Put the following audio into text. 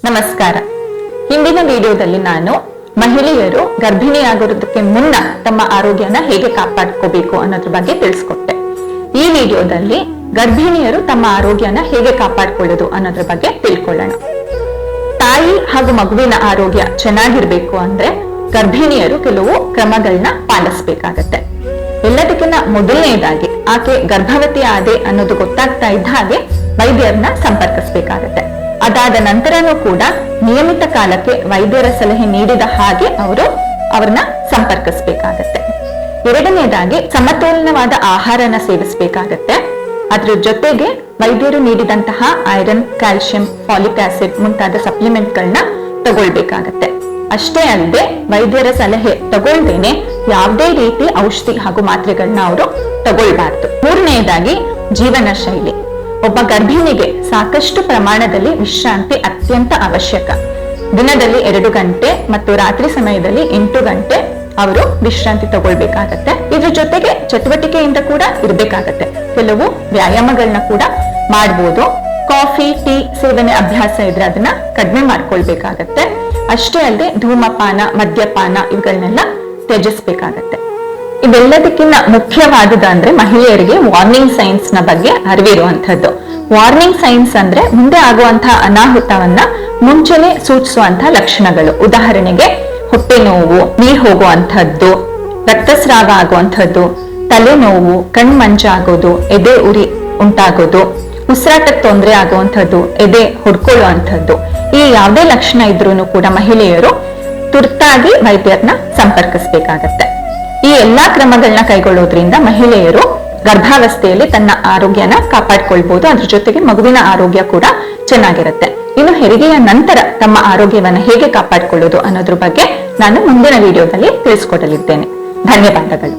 ನಮಸ್ಕಾರ. ಹಿಂದಿನ ವಿಡಿಯೋದಲ್ಲಿ ನಾನು ಮಹಿಳೆಯರು ಗರ್ಭಿಣಿಯಾಗೋದಕ್ಕೆ ಮುನ್ನ ತಮ್ಮ ಆರೋಗ್ಯನ ಹೇಗೆ ಕಾಪಾಡ್ಕೋಬೇಕು ಅನ್ನೋದ್ರ ಬಗ್ಗೆ ತಿಳಿಸ್ಕೊಟ್ಟೆ. ಈ ವಿಡಿಯೋದಲ್ಲಿ ಗರ್ಭಿಣಿಯರು ತಮ್ಮ ಆರೋಗ್ಯನ ಹೇಗೆ ಕಾಪಾಡ್ಕೊಳ್ಳೋದು ಅನ್ನೋದ್ರ ಬಗ್ಗೆ ತಿಳ್ಕೊಳ್ಳೋಣ. ತಾಯಿ ಹಾಗೂ ಮಗುವಿನ ಆರೋಗ್ಯ ಚೆನ್ನಾಗಿರ್ಬೇಕು ಅಂದ್ರೆ ಗರ್ಭಿಣಿಯರು ಕೆಲವು ಕ್ರಮಗಳನ್ನ ಪಾಲಿಸ್ಬೇಕಾಗತ್ತೆ. ಎಲ್ಲದಕ್ಕಿಂತ ಮೊದಲನೇದಾಗಿ ಆಕೆ ಗರ್ಭವತಿ ಆದೆ ಅನ್ನೋದು ಗೊತ್ತಾಗ್ತಾ ಇದ್ದ ಹಾಗೆ ವೈದ್ಯರನ್ನ ಸಂಪರ್ಕಿಸಬೇಕಾಗತ್ತೆ. ಅದಾದ ನಂತರನೂ ಕೂಡ ನಿಯಮಿತ ಕಾಲಕ್ಕೆ ವೈದ್ಯರ ಸಲಹೆ ನೀಡಿದ ಹಾಗೆ ಅವ್ರನ್ನ ಸಂಪರ್ಕಿಸಬೇಕಾಗತ್ತೆ. ಎರಡನೇದಾಗಿ ಸಮತೋಲನವಾದ ಆಹಾರನ ಸೇವಿಸಬೇಕಾಗತ್ತೆ. ಅದ್ರ ಜೊತೆಗೆ ವೈದ್ಯರು ನೀಡಿದಂತಹ ಐರನ್, ಕ್ಯಾಲ್ಸಿಯಂ, ಫಾಲಿಕ್ ಆಸಿಡ್ ಮುಂತಾದ ಸಪ್ಲಿಮೆಂಟ್ಗಳನ್ನ ತಗೊಳ್ಬೇಕಾಗತ್ತೆ. ಅಷ್ಟೇ ಅಲ್ಲದೆ ವೈದ್ಯರ ಸಲಹೆ ತಗೊಳ್ದೇನೆ ಯಾವುದೇ ರೀತಿ ಔಷಧಿ ಹಾಗೂ ಮಾತ್ರೆಗಳನ್ನ ಅವರು ತಗೊಳ್ಬಾರ್ದು. ಮೂರನೆಯದಾಗಿ ಜೀವನ ಶೈಲಿ. ಒಬ್ಬ ಗರ್ಭಿಣಿಗೆ ಸಾಕಷ್ಟು ಪ್ರಮಾಣದಲ್ಲಿ ವಿಶ್ರಾಂತಿ ಅತ್ಯಂತ ಅವಶ್ಯಕ. ದಿನದಲ್ಲಿ 2 ಗಂಟೆ ಮತ್ತು ರಾತ್ರಿ ಸಮಯದಲ್ಲಿ 8 ಗಂಟೆ ಅವರು ವಿಶ್ರಾಂತಿ ತಗೊಳ್ಬೇಕಾಗತ್ತೆ. ಇದ್ರ ಜೊತೆಗೆ ಚಟುವಟಿಕೆಯಿಂದ ಕೂಡ ಇರ್ಬೇಕಾಗತ್ತೆ. ಕೆಲವು ವ್ಯಾಯಾಮಗಳನ್ನ ಕೂಡ ಮಾಡ್ಬೋದು. ಕಾಫಿ, ಟೀ ಸೇವನೆ ಅಭ್ಯಾಸ ಇದ್ರೆ ಅದನ್ನ ಕಡಿಮೆ ಮಾಡ್ಕೊಳ್ಬೇಕಾಗತ್ತೆ. ಅಷ್ಟೇ ಅಲ್ಲದೆ ಧೂಮಪಾನ, ಮದ್ಯಪಾನ ಇವುಗಳನ್ನೆಲ್ಲ ತ್ಯಜಿಸ್ಬೇಕಾಗತ್ತೆ. ಇವೆಲ್ಲದಕ್ಕಿಂತ ಮುಖ್ಯವಾದುದು ಅಂದ್ರೆ ಮಹಿಳೆಯರಿಗೆ ವಾರ್ನಿಂಗ್ ಸೈನ್ಸ್ ನ ಬಗ್ಗೆ ಅರಿವಿರುವಂತದ್ದು. ವಾರ್ನಿಂಗ್ ಸೈನ್ಸ್ ಅಂದ್ರೆ ಮುಂದೆ ಆಗುವಂತಹ ಅನಾಹುತವನ್ನ ಮುಂಚೆನೆ ಸೂಚಿಸುವಂತಹ ಲಕ್ಷಣಗಳು. ಉದಾಹರಣೆಗೆ ಹೊಟ್ಟೆ ನೋವು, ನೀರ್ ಹೋಗುವಂತಹದ್ದು, ರಕ್ತಸ್ರಾವ ಆಗುವಂತಹದ್ದು, ತಲೆನೋವು, ಕಣ್ಮಂಜಾಗೋದು, ಎದೆ ಉರಿ ಉಂಟಾಗೋದು, ಉಸಿರಾಟಕ್ಕೆ ತೊಂದರೆ ಆಗುವಂತಹದ್ದು, ಎದೆ ಹೊಡ್ಕೊಳ್ಳುವಂಥದ್ದು. ಈ ಯಾವುದೇ ಲಕ್ಷಣ ಇದ್ರೂ ಕೂಡ ಮಹಿಳೆಯರು ತುರ್ತಾಗಿ ವೈದ್ಯರನ್ನ ಸಂಪರ್ಕಿಸಬೇಕಾಗತ್ತೆ. ಈ ಎಲ್ಲಾ ಕ್ರಮಗಳನ್ನ ಕೈಗೊಳ್ಳೋದ್ರಿಂದ ಮಹಿಳೆಯರು ಗರ್ಭಾವಸ್ಥೆಯಲ್ಲಿ ತನ್ನ ಆರೋಗ್ಯನ ಕಾಪಾಡ್ಕೊಳ್ಬಹುದು. ಅದ್ರ ಜೊತೆಗೆ ಮಗುವಿನ ಆರೋಗ್ಯ ಕೂಡ ಚೆನ್ನಾಗಿರುತ್ತೆ. ಇನ್ನು ಹೆರಿಗೆಯ ನಂತರ ತಮ್ಮ ಆರೋಗ್ಯವನ್ನ ಹೇಗೆ ಕಾಪಾಡ್ಕೊಳ್ಳೋದು ಅನ್ನೋದ್ರ ಬಗ್ಗೆ ನಾನು ಮುಂದಿನ ವಿಡಿಯೋದಲ್ಲಿ ತಿಳಿಸ್ಕೊಡಲಿದ್ದೇನೆ. ಧನ್ಯವಾದಗಳು.